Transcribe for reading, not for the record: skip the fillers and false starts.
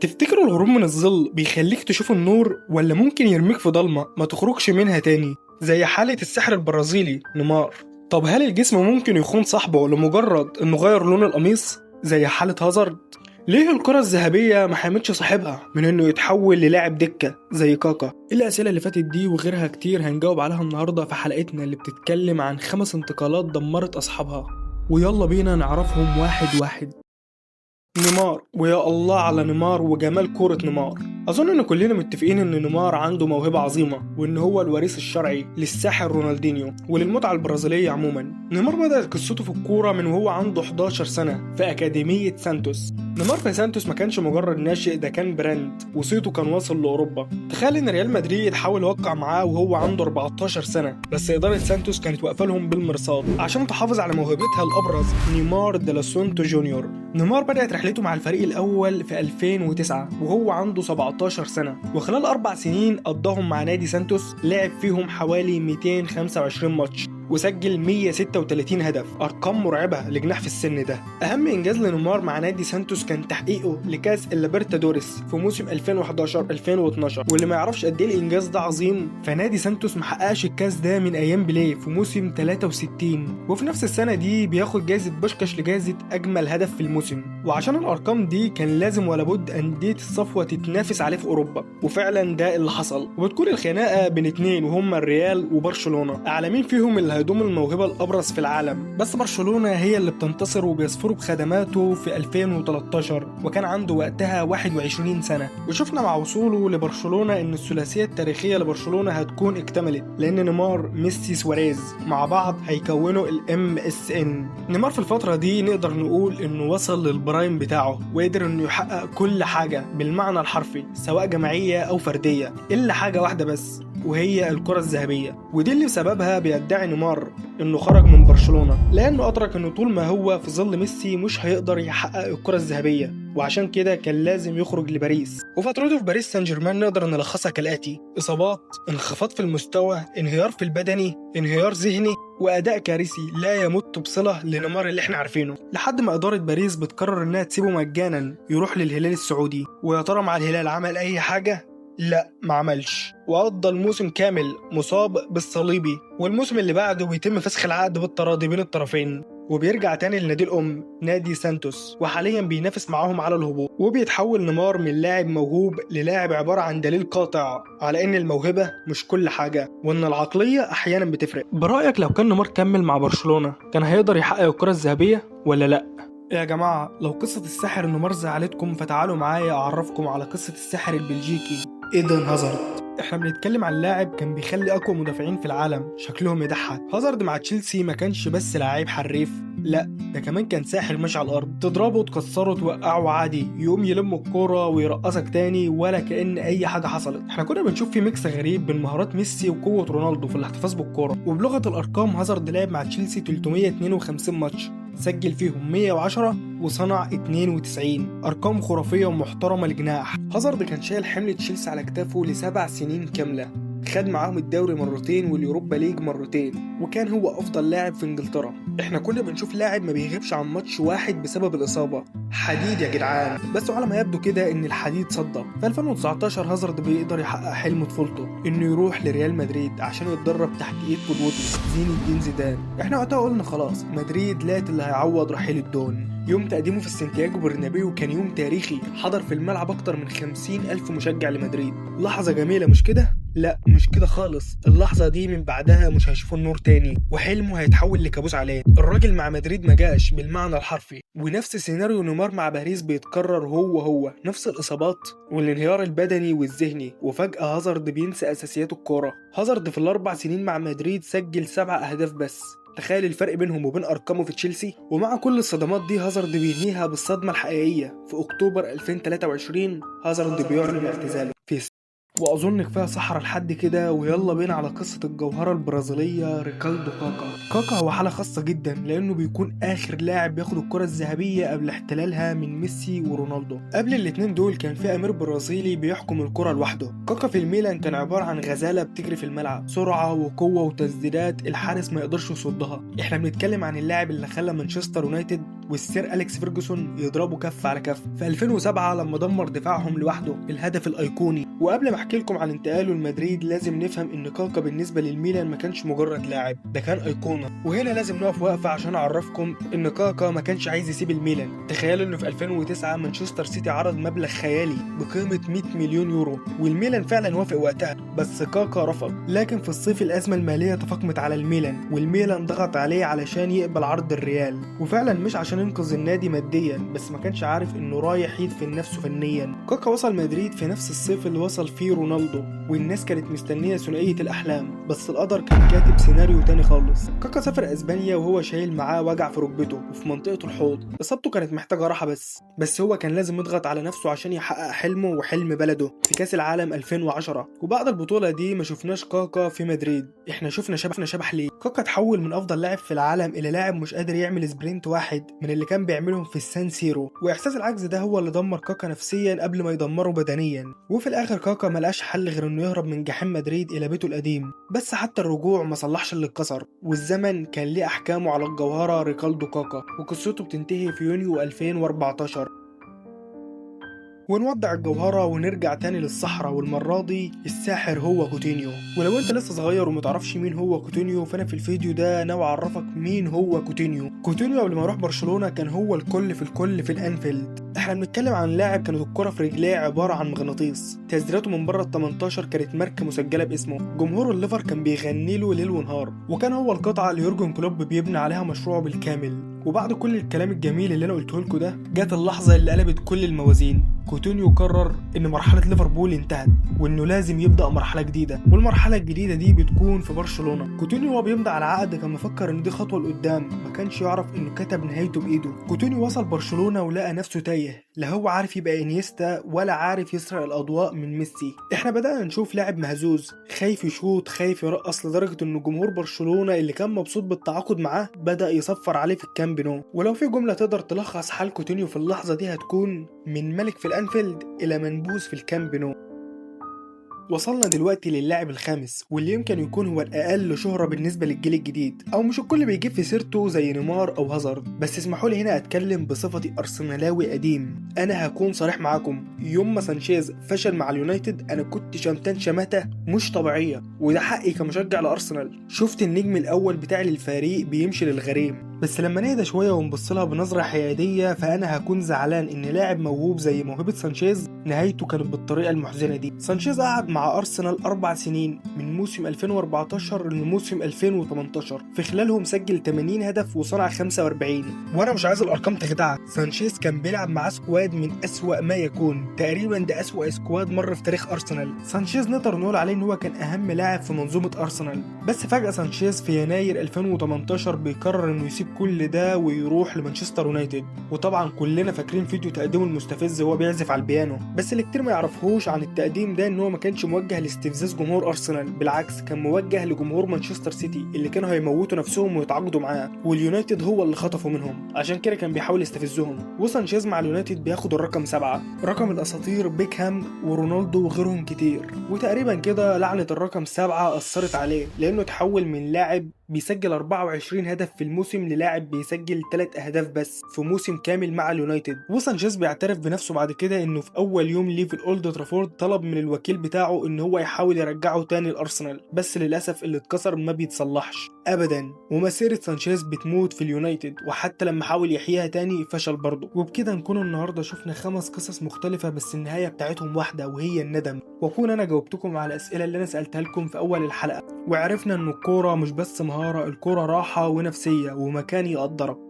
تفتكروا الهروب من الظل بيخليك تشوف النور ولا ممكن يرميك في ضلمة ما تخرجش منها تاني؟ زي حالة الساحر البرازيلي نيمار. طب هل الجسم ممكن يخون صاحبه لمجرد انه غير لون القميص زي حالة هازارد؟ ليه الكرة الذهبية ما حمتش صاحبها من انه يتحول للاعب دكة زي كاكا؟ الأسئلة اللي فاتت دي وغيرها كتير هنجاوب عليها النهاردة في حلقتنا اللي بتتكلم عن 5 انتقالات دمرت أصحابها، ويلا بينا نعرفهم واحد واحد. نيمار، ويا الله على نيمار وجمال كورة نيمار. أظن إن كلنا متفقين إن نيمار عنده موهبة عظيمة وإن هو الوريث الشرعي للساحر رونالدينيو وللمتعة البرازيلية عموما. نيمار بدأت قصته في الكورة من وهو عنده 11 سنة في أكاديمية سانتوس. نيمار في سانتوس ما كانش مجرد ناشئ، ده كان براند وصيته كان واصل لأوروبا. تخيل إن ريال مدريد حاول يوقع معاه وهو عنده 14 سنة، بس إدارة سانتوس كانت واقفة لهم بالمرصاد عشان تحافظ على موهبتها الأبرز نيمار ديلا سونتو جونيور. نيمار بدأت رحلته مع الفريق الأول في 2009 وهو عنده 17 سنة، وخلال 4 سنين قضاهم مع نادي سانتوس لعب فيهم حوالي 225 ماتش وسجل 136 هدف، أرقام مرعبة لجناح في السن ده. أهم إنجاز لنيمار مع نادي سانتوس كان تحقيقه لكاس الليبرتادوريس في موسم 2011-2012، واللي ما يعرفش قد إيه الإنجاز ده عظيم فنادي سانتوس محققش الكاس ده من أيام بيليه في موسم 63، وفي نفس السنة دي بياخد جائزة بوشكاش لجائزة أجمل هدف في الموسم. وعشان الأرقام دي كان لازم ولا بد أندية الصفوة تتنافس عليه في أوروبا، وفعلا ده اللي حصل. وبتكون الخناقة بين اتنين وهما الريال وبرشلونة، أعلمين فيهم اللي هيضم الموهبة الأبرز في العالم، بس برشلونة هي اللي بتنتصر وبيظفروا بخدماته في 2013 وكان عنده وقتها 21 سنة. وشفنا مع وصوله لبرشلونة إن الثلاثية التاريخية لبرشلونة هتكون اكتملت، لأن نيمار ميسي سواريز مع بعض هيكونوا MSN. نيمار في الفترة دي نقدر نقول إنه وصل للبرايم بتاعه وقدر إنه يحقق كل حاجة بالمعنى الحرفي، سواء جماعية أو فردية، إلا حاجة واحدة بس وهي الكرة الذهبية. ودي اللي بسببها بيدعي نيمار انه خرج من برشلونة، لانه ادرك انه طول ما هو في ظل ميسي مش هيقدر يحقق الكرة الذهبية، وعشان كده كان لازم يخرج لباريس. وفترته في باريس سان جيرمان نقدر نلخصها كالاتي: اصابات، انخفاض في المستوى، انهيار في البدني، انهيار ذهني، واداء كارثي لا يمت بصلة لنيمار اللي احنا عارفينه، لحد ما ادارة باريس بتقرر انها تسيبه مجانا يروح للهلال السعودي. ويا ترى مع الهلال عمل اي حاجة؟ لا، ما عملش، وقضى الموسم كامل مصاب بالصليبي، والموسم اللي بعده بيتم فسخ العقد بالتراضي بين الطرفين، وبيرجع تاني لنادي الأم نادي سانتوس، وحاليا بينافس معاهم على الهبوط. وبيتحول نيمار من لاعب موهوب للاعب عبارة عن دليل قاطع على إن الموهبة مش كل حاجة، وإن العقلية أحيانا بتفرق. برأيك لو كان نيمار كمل مع برشلونة كان هيقدر يحقق الكرة الذهبية ولا لأ؟ يا جماعة، لو قصة الساحر نيمار زعلتكم فتعالوا معايا أعرفكم على قصة الساحر البلجيكي إيدن هازارد. احنا بنتكلم عن لاعب كان بيخلي اقوى مدافعين في العالم شكلهم يضحك. هازارد مع تشيلسي ما كانش بس لاعب حريف، لا ده كمان كان ساحر ماشي على الارض، تضربه وتكسره توقعه عادي، يقوم يلم الكوره ويرقصك تاني ولا كأن اي حاجه حصلت. احنا كنا بنشوف في ميكس غريب بين مهارات ميسي وقوه رونالدو في الاحتفاظ بالكوره. وبلغه الارقام هازارد لعب مع تشيلسي 352 ماتش، سجل فيهم 110 وصنع 92، ارقام خرافيه ومحترمه لجناح. هازارد كان شايل حمل تشيلسي على كتافه ل7 سنين كامله، خد معاهم الدوري مرتين واليوروبا ليج مرتين، وكان هو افضل لاعب في انجلترا. احنا كنا بنشوف لاعب ما بيغيبش عن ماتش واحد بسبب الاصابه، حديد يا جدعان. بس على ما يبدو كده ان الحديد صدى. في 2019 هازارد بيقدر يحقق حلم طفولته، انه يروح لريال مدريد عشان يتدرب تحت ايد قدوته زين الدين زيدان. احنا وقتها قلنا خلاص مدريد لقت اللي هيعوض رحيل الدون. يوم تقديمه في السانتياغو برنابيو كان يوم تاريخي، حضر في الملعب اكتر من 50,000 مشجع لمدريد. لحظه جميله مش كده؟ لا مش كده خالص. اللحظة دي من بعدها مش هيشوفوا النور تاني، وحلمه هيتحول لكابوس عليه. الراجل مع مدريد ما جاش بالمعنى الحرفي، ونفس سيناريو نيمار مع باريس بيتكرر، هو نفس الإصابات والانهيار البدني والذهني، وفجأة هازارد بينسى أساسيات الكورة. هازارد في ال4 سنين مع مدريد سجل 7 أهداف بس، تخيل الفرق بينهم وبين أرقامه في تشيلسي. ومع كل الصدمات دي هازارد بينهيها بالصدمة الحقيقية في أكتوبر 2023. هازارد بيعلن اعتزاله في واظن كفايه صحرا لحد كده، ويلا بينا على قصه الجوهره البرازيليه ريكالدو كاكا. كاكا هو حاله خاصه جدا لانه بيكون اخر لاعب ياخد الكره الذهبيه قبل احتلالها من ميسي ورونالدو. قبل الاتنين دول كان في امير برازيلي بيحكم الكره لوحده. كاكا في الميلان كان عباره عن غزاله بتجري في الملعب، سرعه وقوه وتسديدات الحارس ما يقدرش يصدها. احنا بنتكلم عن اللاعب اللي خلى مانشستر يونايتد والسير أليكس فيرجسون يضربوا كف على كف في 2007 لما دمر دفاعهم لوحده الهدف الأيقوني. وقبل ما احكي لكم عن انتقاله لمدريد لازم نفهم ان كاكا بالنسبة للميلان ما كانش مجرد لاعب، ده كان أيقونة. وهنا لازم نقف وقفة عشان اعرفكم ان كاكا ما كانش عايز يسيب الميلان. تخيلوا انه في 2009 مانشستر سيتي عرض مبلغ خيالي بقيمة 100 مليون يورو والميلان فعلا وافق وقتها، بس كاكا رفض. لكن في الصيف الأزمة المالية تفاقمت على الميلان والميلان ضغط عليه علشان يقبل عرض الريال، وفعلا مش عشان ينقذ النادي ماديا بس ما كانش عارف انه رايح يدفن نفسه فنيا. كاكا وصل مدريد في نفس الصيف اللي وصل فيه رونالدو والناس كانت مستنية ثنائية الأحلام، بس القدر كان كاتب سيناريو تاني خالص. كاكا سافر اسبانيا وهو شايل معاه وجع في ركبته وفي منطقة الحوض، اصابته كانت محتاجة راحة بس هو كان لازم يضغط على نفسه عشان يحقق حلمه وحلم بلده في كأس العالم 2010. وبعد البطولة دي ما شفناش كاكا في مدريد، احنا شفنا شبح ليه. كاكا تحول من افضل لاعب في العالم الى لاعب مش قادر يعمل سبرنت واحد من اللي كان بيعملهم في السان سيرو، واحساس العجز ده هو اللي دمر كاكا نفسيا قبل ما يدمره بدنيا. وفي الاخر كاكا ملقاش حل غير انه يهرب من جحيم مدريد الى بيته القديم، بس حتى الرجوع ما صلحش اللي اتكسر، والزمن كان ليه احكامه على الجوهرة ريكالدو كاكا، وقصته بتنتهي في يونيو 2014. ونودع الجوهرة ونرجع تاني للصحراء، والمرة دي الساحر هو كوتينيو. ولو انت لسه صغير ومتعرفش مين هو كوتينيو فانا في الفيديو ده ناوي اعرفك مين هو كوتينيو. كوتينيو قبل ما يروح برشلونة كان هو الكل في الانفيلد. احنا بنتكلم عن لاعب كانت الكرة في رجليه عبارة عن مغناطيس، تسديراته من بره ال 18 كانت ماركة مسجلة باسمه، جمهور الليفر كان بيغني له ليل ونهار، وكان هو القطعة اللي يورجن كلوب بيبني عليها مشروعه بالكامل. وبعد كل الكلام الجميل اللي انا قلته لكم ده جت اللحظة اللي قلبت كل الموازين. كوتينيو قرر ان مرحلة ليفربول انتهت وانه لازم يبدأ مرحلة جديدة، والمرحلة الجديدة دي بتكون في برشلونة. كوتينيو وهو بيمضي على عقد كان مفكر ان دي خطوة لقدام، ما كانش يعرف انه كتب نهايته بايده. كوتينيو وصل برشلونة ولقى نفسه تايه، لا هو عارف يبقى انيستا ولا عارف يسرق الاضواء من ميسي. احنا بدأنا نشوف لاعب مهزوز، خايف يشوط خايف يرقص، لدرجة ان جمهور برشلونة اللي كان مبسوط بالتعاقد معاه بدأ يصفر عليه في الكامب نو. ولو في جملة تقدر تلخص حال كوتينيو في اللحظة دي هتكون من ملك في الانفيلد الى منبوذ في الكامب نو. وصلنا دلوقتي للاعب الخامس واللي يمكن يكون هو الأقل شهرة بالنسبة للجيل الجديد، أو مش الكل بيجيب في سيرته زي نيمار أو هازارد، بس اسمحوا لي هنا أتكلم بصفتي أرسنالاوي قديم. أنا هكون صريح معاكم، يوم ما سانشيز فشل مع اليونايتد أنا كنت شمتان شماتة مش طبيعية، وده حقي كمشجع لأرسنال. شفت النجم الأول بتاعي للفريق بيمشي للغريم، بس لما نهدى شوية ونبصلها بنظرة حيادية فأنا هكون زعلان إن لاعب موهوب زي موهبة سانشيز نهايته كانت بالطريقة المحزنة دي. سانشيز قعد مع أرسنال 4 سنين من موسم 2014 لموسم 2018، في خلالهم سجل 80 هدف وصنع 45. وأنا مش عايز الأرقام تخدعك، سانشيز كان بيلعب مع سكواد من أسوأ ما يكون، تقريبا ده أسوأ سكواد مر في تاريخ أرسنال. سانشيز نقدر نقول عليه إن هو كان أهم لاعب في منظومة أرسنال، بس فجأة سانشيز في يناير 2018 بيقرر إنه يسيب كل ده ويروح لمانشستر يونايتد. وطبعا كلنا فاكرين فيديو تقديمه المستفز وهو بيعزف على البيانو، بس اللي كتير ما يعرفوش عن التقديم ده ان هو ما كانش موجه لاستفزاز جمهور ارسنال، بالعكس كان موجه لجمهور مانشستر سيتي اللي كانوا هيموتوا نفسهم ويتعاقدوا معاه، واليونايتد هو اللي خطفوا منهم، عشان كده كان بيحاول يستفزهم. وسانشيز مع اليونايتد بياخد الرقم 7، رقم الاساطير بيكهام ورونالدو وغيرهم كتير، وتقريبا كده لعنة الرقم 7 اثرت عليه لانه تحول من لاعب بيسجل 24 هدف في الموسم للاعب بيسجل 3 اهداف بس في موسم كامل مع اليونايتد. وسانشيز بيعترف بنفسه بعد كده انه في اول يوم ليه في الاولد ترافورد طلب من الوكيل بتاعه ان هو يحاول يرجعه تاني لارسنال، بس للاسف اللي اتكسر ما بيتصلحش ابدا، ومسيرة سانشيز بتموت في اليونايتد، وحتى لما حاول يحييها تاني فشل برضه. وبكده نكون النهارده شفنا 5 قصص مختلفة بس النهاية بتاعتهم واحدة وهي الندم، واكون انا جاوبتكم على الاسئلة اللي انا سألتها لكم في اول الحلقة، وعرفنا ان الكورة مش بس مهارة، الكورة راحة ونفسية ومكان يقدرك.